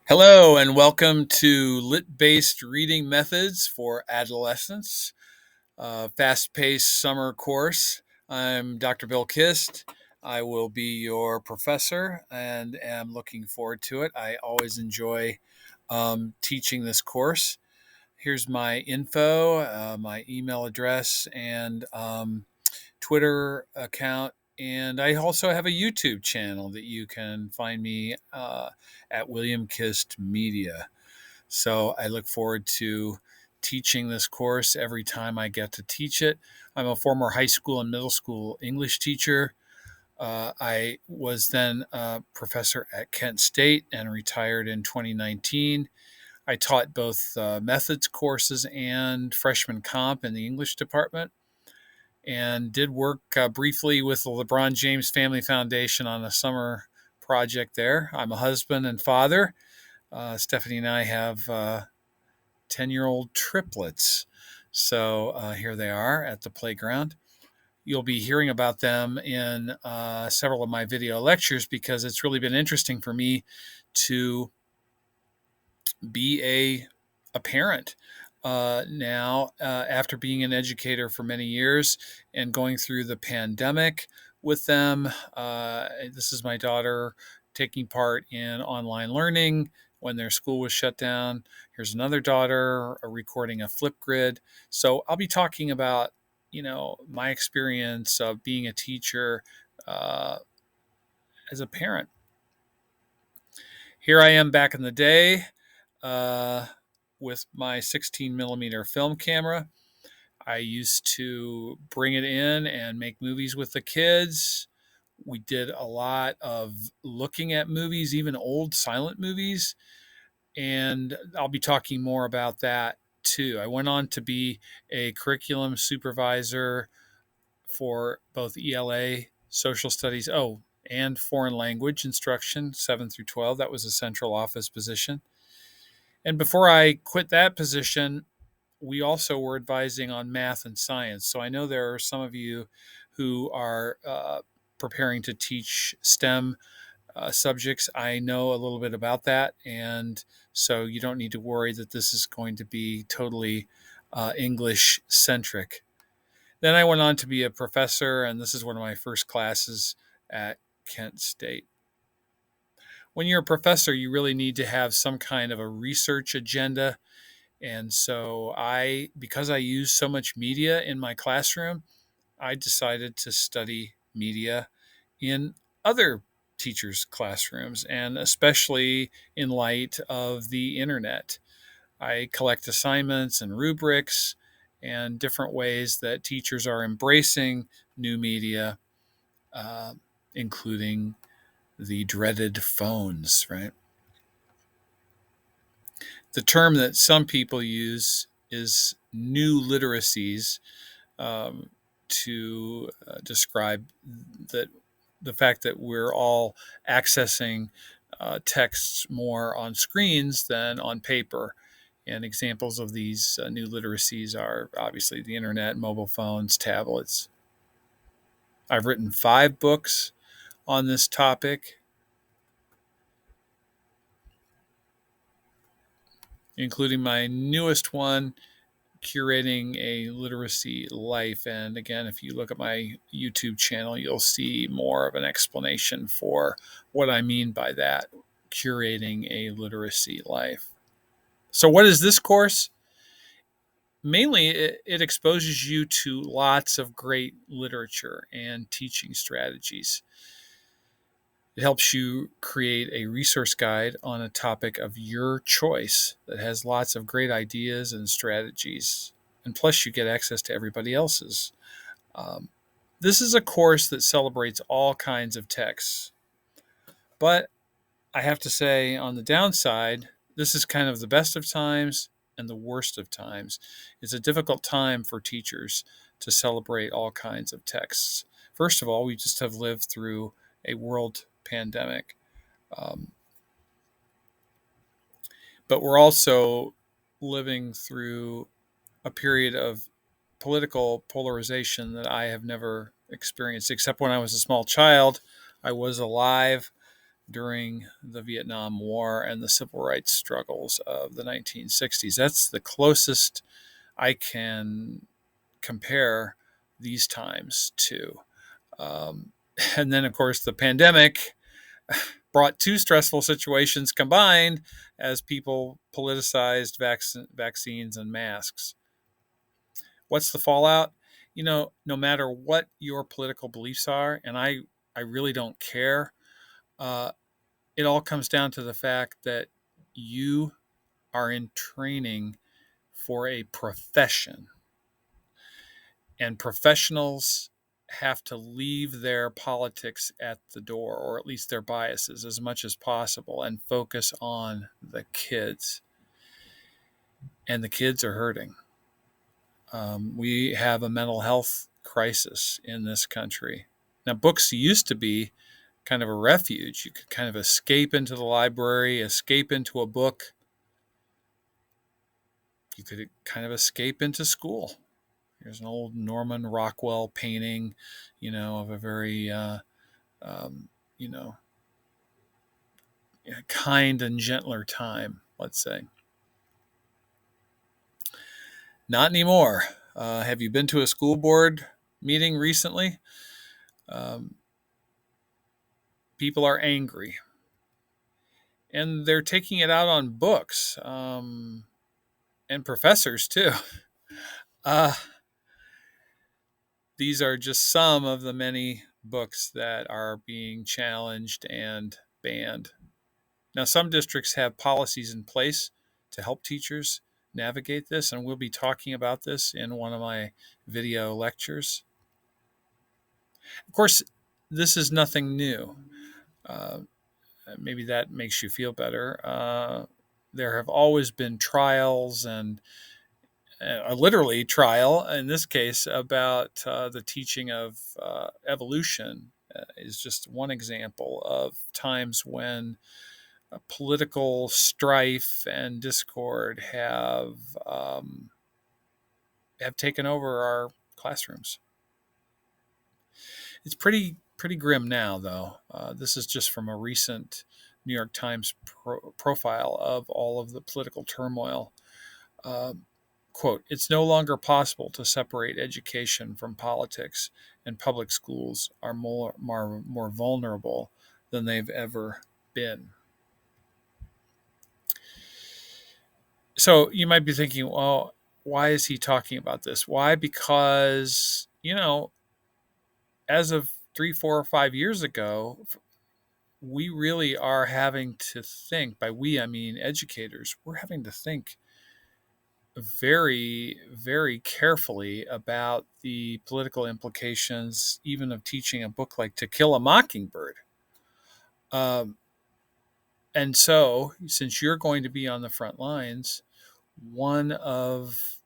Hello, and welcome to Lit Based Reading Methods for Adolescents, a fast paced summer course. I'm Dr. Bill Kist. I will be your professor and am looking forward to it. I always enjoy teaching this course. Here's my info, my email address, and Twitter account. And I also have a YouTube channel that you can find me at William Kist Media. So I look forward to teaching this course every time I get to teach it. I'm a former high school and middle school English teacher. I was then a professor at Kent State and retired in 2019. I taught both methods courses and freshman comp in the English department and did work briefly with the LeBron James Family Foundation on a summer project there. I'm a husband and father. Stephanie and I have 10-year-old triplets. So here they are at the playground. You'll be hearing about them in several of my video lectures because it's really been interesting for me to be a parent now after being an educator for many years and going through the pandemic with them. This is my daughter taking part in online learning when their school was shut down. Here's another daughter recording a Flipgrid. So I'll be talking about, my experience of being a teacher uh, as a parent. Here I am back in the day uh, with my 16 millimeter film camera. I used to bring it in and make movies with the kids. We did a lot of looking at movies, even old silent movies. And I'll be talking more about that too. I went on to be a curriculum supervisor for both ELA, social studies, and foreign language instruction, 7 through 12. That was a central office position. And before I quit that position, we also were advising on math and science. So I know there are some of you who are preparing to teach STEM subjects. I know a little bit about that. And so you don't need to worry that this is going to be totally English centric. Then I went on to be a professor, and this is one of my first classes at Kent State. When you're a professor, you really need to have some kind of a research agenda. And so because I use so much media in my classroom, I decided to study media in other teachers' classrooms, and especially in light of the internet. I collect assignments and rubrics and different ways that teachers are embracing new media, uh, including the dreaded phones, right? The term that some people use is new literacies to describe that the fact that we're all accessing texts more on screens than on paper. And examples of these new literacies are obviously the internet, mobile phones, tablets. I've written 5 books on this topic, including my newest one, Curating a Literacy Life. And again, if you look at my YouTube channel, you'll see more of an explanation for what I mean by that, curating a literacy life. So, what is this course? Mainly, it exposes you to lots of great literature and teaching strategies. It helps you create a resource guide on a topic of your choice that has lots of great ideas and strategies. And plus, you get access to everybody else's. Um, this is a course that celebrates all kinds of texts. But I have to say, on the downside, this is kind of the best of times and the worst of times. It's a difficult time for teachers to celebrate all kinds of texts. First of all, we just have lived through a world pandemic. Um, but we're also living through a period of political polarization that I have never experienced, except when I was a small child. I was alive during the Vietnam War and the civil rights struggles of the 1960s. That's the closest I can compare these times to. Um, and then, of course, the pandemic brought two stressful situations combined as people politicized vaccines and masks. What's the fallout? No matter what your political beliefs are, and I really don't care, uh, it all comes down to the fact that you are in training for a profession, and professionals have to leave their politics at the door, or at least their biases, as much as possible, and focus on the kids. And the kids are hurting. We have a mental health crisis in this country. Now, books used to be kind of a refuge. You could kind of escape into the library, escape into a book. You could kind of escape into school. There's an old Norman Rockwell painting, of a very, um, you know, kind and gentler time, let's say. Not anymore. Have you been to a school board meeting recently? Um, People are angry, and they're taking it out on books, and professors too. Uh, these are just some of the many books that are being challenged and banned. Now, some districts have policies in place to help teachers navigate this, and we'll be talking about this in one of my video lectures. Of course, this is nothing new. Uh, Maybe that makes you feel better. There have always been trials, and literally trial in this case, about the teaching of evolution is just one example of times when political strife and discord have taken over our classrooms. It's pretty grim now, though. This is just from a recent New York Times profile of all of the political turmoil. Uh, Quote, "It's no longer possible to separate education from politics, and public schools are more vulnerable than they've ever been." So you might be thinking, well, why is he talking about this? Why? Because, as of 3, 4, or 5 years ago, we really are having to think, by we, I mean educators, we're having to think very, very carefully about the political implications, even of teaching a book like To Kill a Mockingbird. And so, since you're going to be on the front lines, one of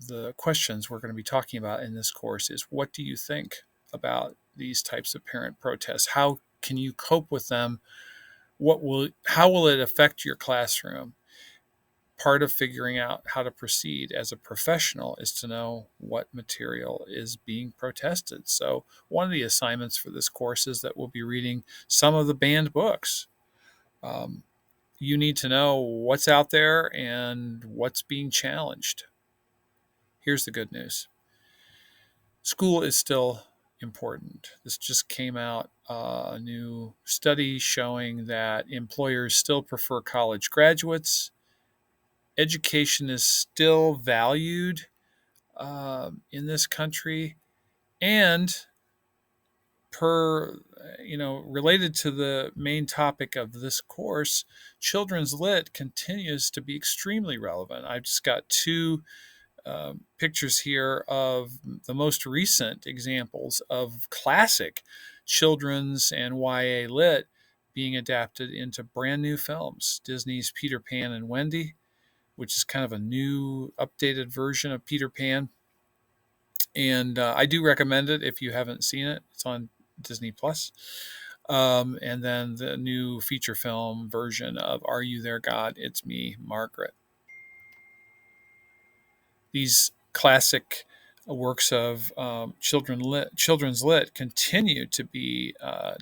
the questions we're going to be talking about in this course is, what do you think about these types of parent protests? How can you cope with them? How will it affect your classroom? Part of figuring out how to proceed as a professional is to know what material is being protested. So one of the assignments for this course is that we'll be reading some of the banned books. You need to know what's out there and what's being challenged. Here's the good news. School is still important. This just came out, a new study showing that employers still prefer college graduates. Education is still valued in this country, and related to the main topic of this course, children's lit continues to be extremely relevant. I've just got two pictures here of the most recent examples of classic children's and YA lit being adapted into brand new films. Disney's Peter Pan and Wendy, which is kind of a new, updated version of Peter Pan. And I do recommend it if you haven't seen it. It's on Disney Plus. And then the new feature film version of Are You There, God? It's Me, Margaret. These classic works of children's lit continue to be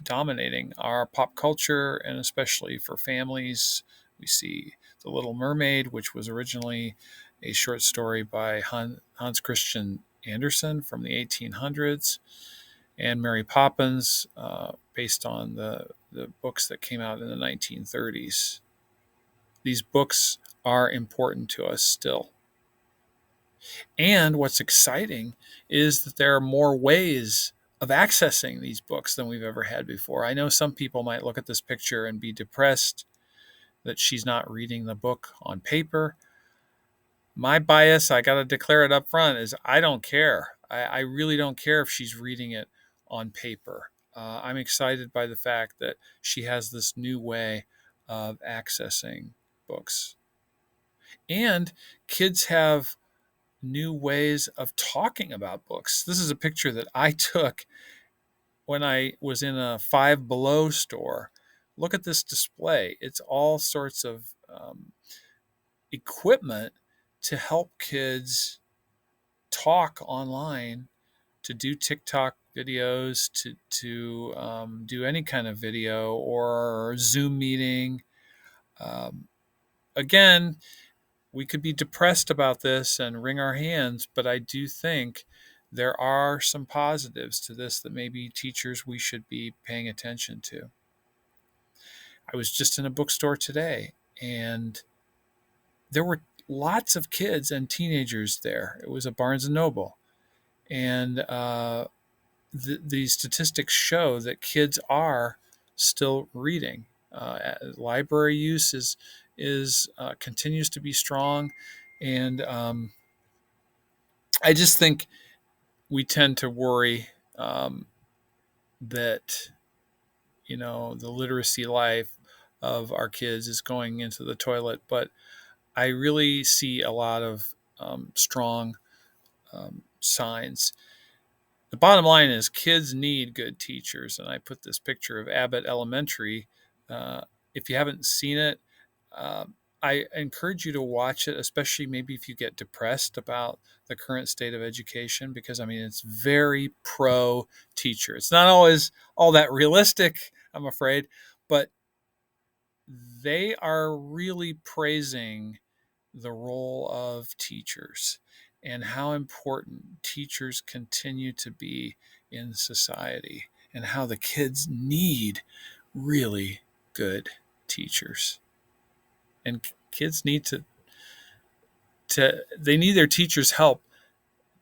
dominating our pop culture, and especially for families. We see The Little Mermaid, which was originally a short story by Hans Christian Andersen from the 1800s, and Mary Poppins, based on the books that came out in the 1930s. These books are important to us still. And what's exciting is that there are more ways of accessing these books than we've ever had before. I know some people might look at this picture and be depressed that she's not reading the book on paper. My bias, I got to declare it up front, is I don't care. I really don't care if she's reading it on paper. I'm excited by the fact that she has this new way of accessing books. And kids have new ways of talking about books. This is a picture that I took when I was in a Five Below store. Look at this display. It's all sorts of equipment to help kids talk online, to do TikTok videos, to do any kind of video or Zoom meeting. Again, we could be depressed about this and wring our hands, but I do think there are some positives to this that maybe teachers we should be paying attention to. I was just in a bookstore today, and there were lots of kids and teenagers there. It was a Barnes and Noble, and the statistics show that kids are still reading. Library use is continues to be strong, and I just think we tend to worry that the literacy life of our kids is going into the toilet, but I really see a lot of strong signs. The bottom line is kids need good teachers, and I put this picture of Abbott Elementary. If you haven't seen it, uh, I encourage you to watch it, especially maybe if you get depressed about the current state of education, because I mean, it's very pro teacher. It's not always all that realistic, I'm afraid, but they are really praising the role of teachers and how important teachers continue to be in society, and how the kids need really good teachers. And kids need they need their teachers' help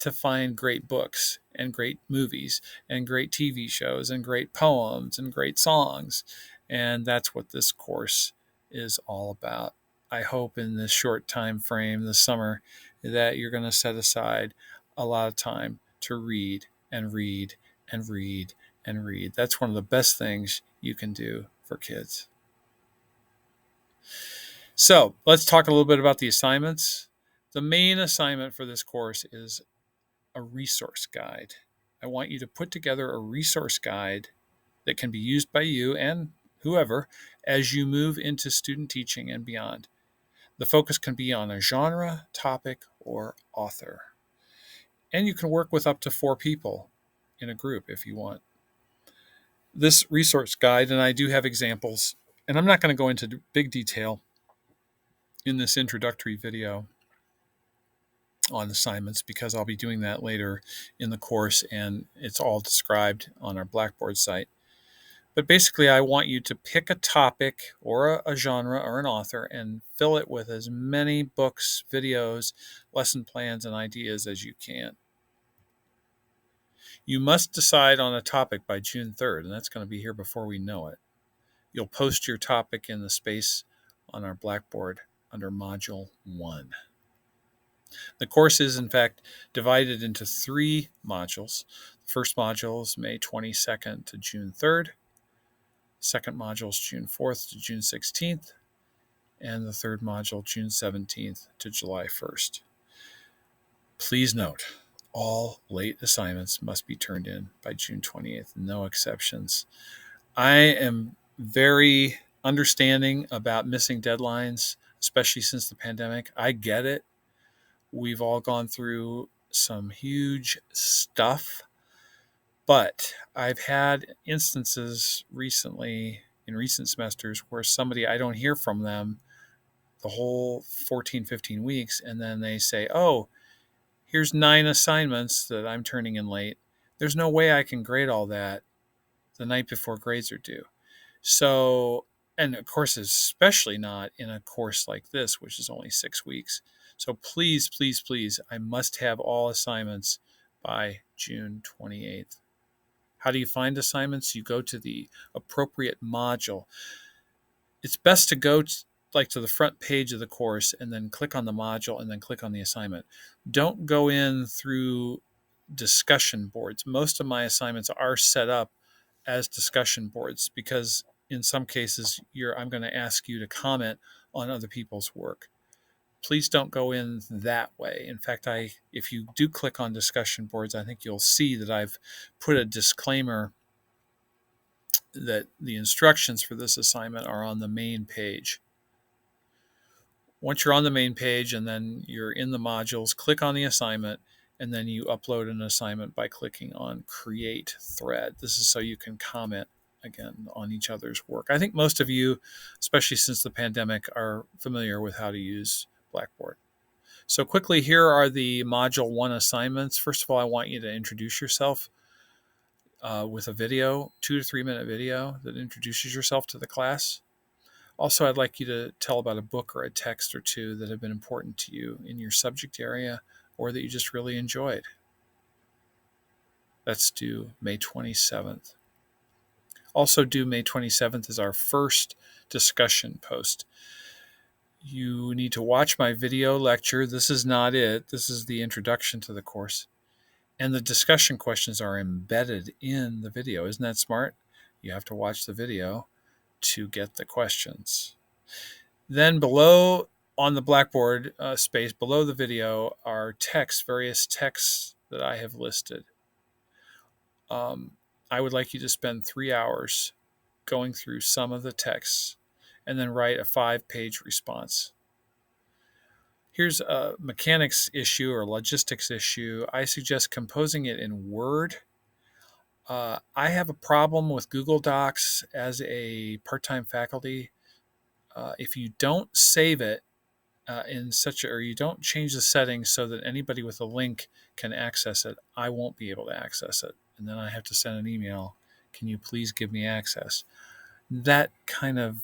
to find great books and great movies and great TV shows and great poems and great songs. And that's what this course is all about. I hope in this short time frame, this summer, that you're going to set aside a lot of time to read and read and read and read. That's one of the best things you can do for kids. So let's talk a little bit about the assignments. The main assignment for this course is a resource guide. I want you to put together a resource guide that can be used by you and whoever as you move into student teaching and beyond. The focus can be on a genre, topic, or author. And you can work with up to 4 people in a group if you want. This resource guide, and I do have examples, and I'm not going to go into big detail in this introductory video on assignments because I'll be doing that later in the course, and it's all described on our Blackboard site. But basically, I want you to pick a topic or a genre or an author and fill it with as many books, videos, lesson plans, and ideas as you can. You must decide on a topic by June 3rd, and that's going to be here before we know it. You'll post your topic in the space on our Blackboard under Module 1. The course is, in fact, divided into 3 modules. The first module is May 22nd to June 3rd. The second module is June 4th to June 16th. And the third module, June 17th to July 1st. Please note, all late assignments must be turned in by June 28th, no exceptions. I am very understanding about missing deadlines, especially since the pandemic. I get it. We've all gone through some huge stuff, but I've had instances recently in recent semesters where somebody, I don't hear from them the whole 14, 15 weeks, and then they say, oh, here's 9 assignments that I'm turning in late. There's no way I can grade all that the night before grades are due. So, and of course, especially not in a course like this, which is only 6 weeks. So please, please, please, I must have all assignments by June 28th. How do you find assignments? You go to the appropriate module. It's best to go to the front page of the course and then click on the module and then click on the assignment. Don't go in through discussion boards. Most of my assignments are set up as discussion boards because in some cases I'm going to ask you to comment on other people's work. Please don't go in that way. In fact, if you do click on discussion boards, I think you'll see that I've put a disclaimer that the instructions for this assignment are on the main page. Once you're on the main page and then you're in the modules, click on the assignment, and then you upload an assignment by clicking on Create Thread. This is so you can comment again on each other's work. I think most of you, especially since the pandemic, are familiar with how to use Blackboard. So quickly, here are the Module 1 assignments. First of all, I want you to introduce yourself with a video, 2 to 3 minute video that introduces yourself to the class. Also, I'd like you to tell about a book or a text or two that have been important to you in your subject area or that you just really enjoyed. That's due May 27th. Also due May 27th is our first discussion post. You need to watch my video lecture. This is not it. This is the introduction to the course. And the discussion questions are embedded in the video. Isn't that smart? You have to watch the video to get the questions. Then below on the Blackboard space, below the video, are various texts that I have listed. I would like you to spend 3 hours going through some of the texts and then write a 5-page response. Here's a mechanics issue or logistics issue. I suggest composing it in Word. I have a problem with Google Docs as a part-time faculty. If you don't save it or you don't change the settings so that anybody with a link can access it, I won't be able to access it. And then I have to send an email, can you please give me access? That kind of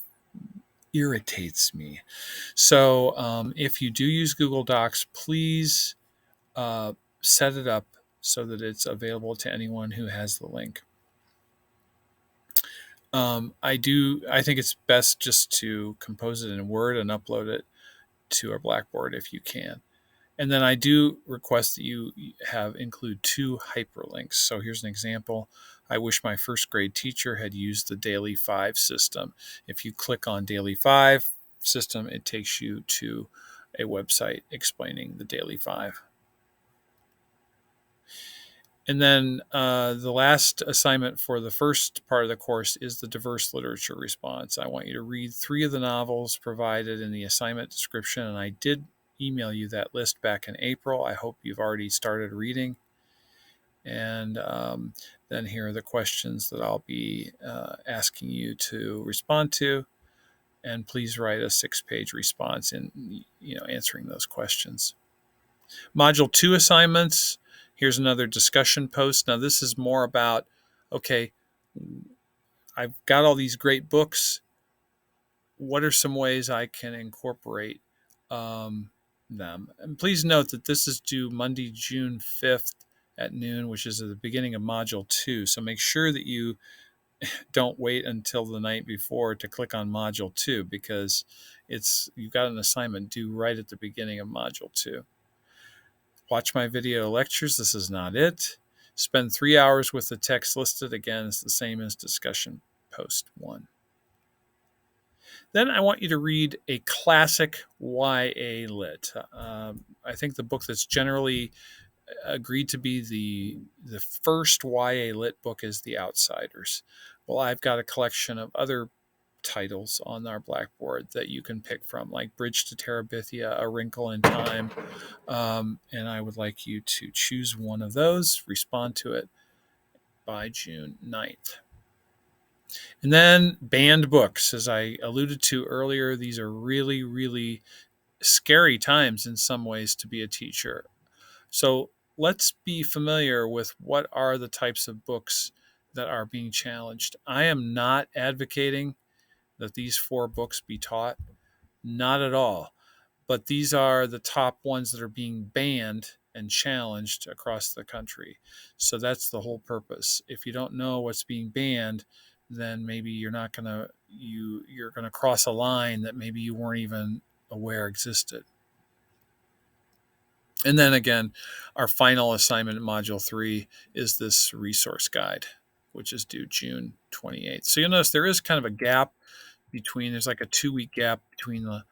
irritates me. So if you do use Google Docs, please set it up so that it's available to anyone who has the link. I think it's best just to compose it in Word and upload it to our Blackboard if you can. And then I do request that you include 2 hyperlinks. So here's an example. I wish my first grade teacher had used the Daily 5 system. If you click on Daily 5 system, it takes you to a website explaining the Daily 5. And then the last assignment for the first part of the course is the diverse literature response. I want you to read 3 of the novels provided in the assignment description, and I did email you that list back in April. I hope you've already started reading. And then here are the questions that I'll be asking you to respond to. And please write a 6-page response in answering those questions. Module 2 assignments. Here's another discussion post. Now this is more about, okay, I've got all these great books. What are some ways I can incorporate them? And please note that this is due Monday, June 5th at noon, which is at the beginning of Module 2. So make sure that you don't wait until the night before to click on Module 2 because you've got an assignment due right at the beginning of Module 2. Watch my video lectures. This is not it. Spend 3 hours with the text listed. Again, it's the same as discussion post 1. Then I want you to read a classic YA lit. I think the book that's generally agreed to be the first YA lit book is The Outsiders. Well, I've got a collection of other titles on our Blackboard that you can pick from, like Bridge to Terabithia, A Wrinkle in Time. And I would like you to choose one of those, respond to it by June 9th. And then banned books. As I alluded to earlier, these are really, really scary times in some ways to be a teacher. So let's be familiar with what are the types of books that are being challenged. I am not advocating that these 4 books be taught, not at all. But these are the top ones that are being banned and challenged across the country. So that's the whole purpose. If you don't know what's being banned, then maybe you're not going to you're going to cross a line that maybe you weren't even aware existed. And then again, our final assignment in Module 3 is this resource guide, which is due June 28th. So you'll notice there is kind of a gap between, there's like a 2-week gap between the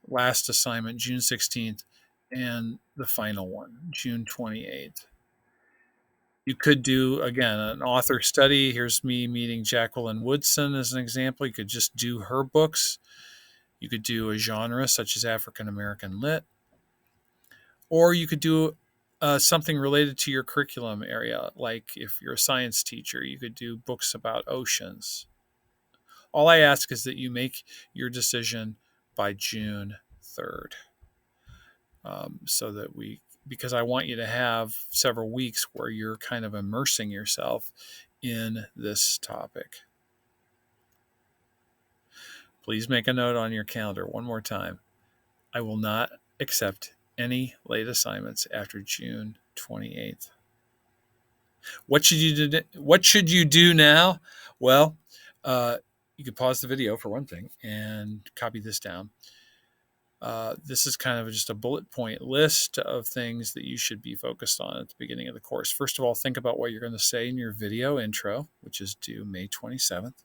last assignment, June 16th, and the final one, June 28th. You could do, again, an author study. Here's me meeting Jacqueline Woodson as an example. You could just do her books. You could do a genre such as African American Lit. Or you could do something related to your curriculum area. Like if you're a science teacher, you could do books about oceans. All I ask is that you make your decision by June 3rd. So that because I want you to have several weeks where you're kind of immersing yourself in this topic. Please make a note on your calendar one more time. I will not accept any late assignments after June 28th. What should you do now? Well, you could pause the video for one thing and copy this down. This is kind of just a bullet point list of things that you should be focused on at the beginning of the course. First of all, think about what you're going to say in your video intro, which is due May 27th.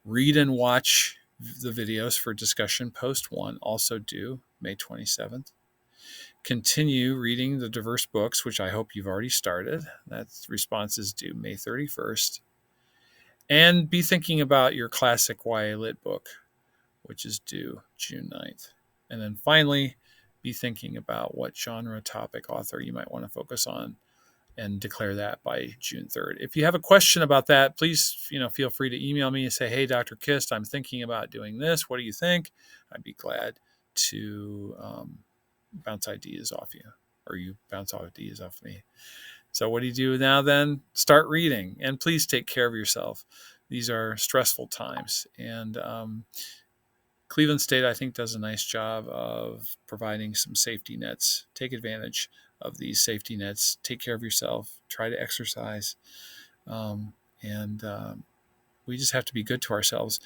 Read and watch the videos for discussion post 1, also due May 27th. Continue reading the diverse books, which I hope you've already started. That response is due May 31st. And be thinking about your classic YA Lit book, which is due June 9th. And then finally, be thinking about what genre, topic, author you might want to focus on and declare that by June 3rd. If you have a question about that, please feel free to email me and say, hey, Dr. Kist, I'm thinking about doing this. What do you think? I'd be glad to bounce ideas off you, or you bounce ideas off me. So what do you do now then? Start reading, and please take care of yourself. These are stressful times, and Cleveland State, I think, does a nice job of providing some safety nets. Take advantage of these safety nets. Take care of yourself. Try to exercise. We just have to be good to ourselves,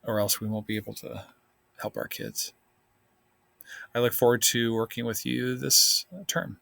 or else we won't be able to help our kids. I look forward to working with you this term.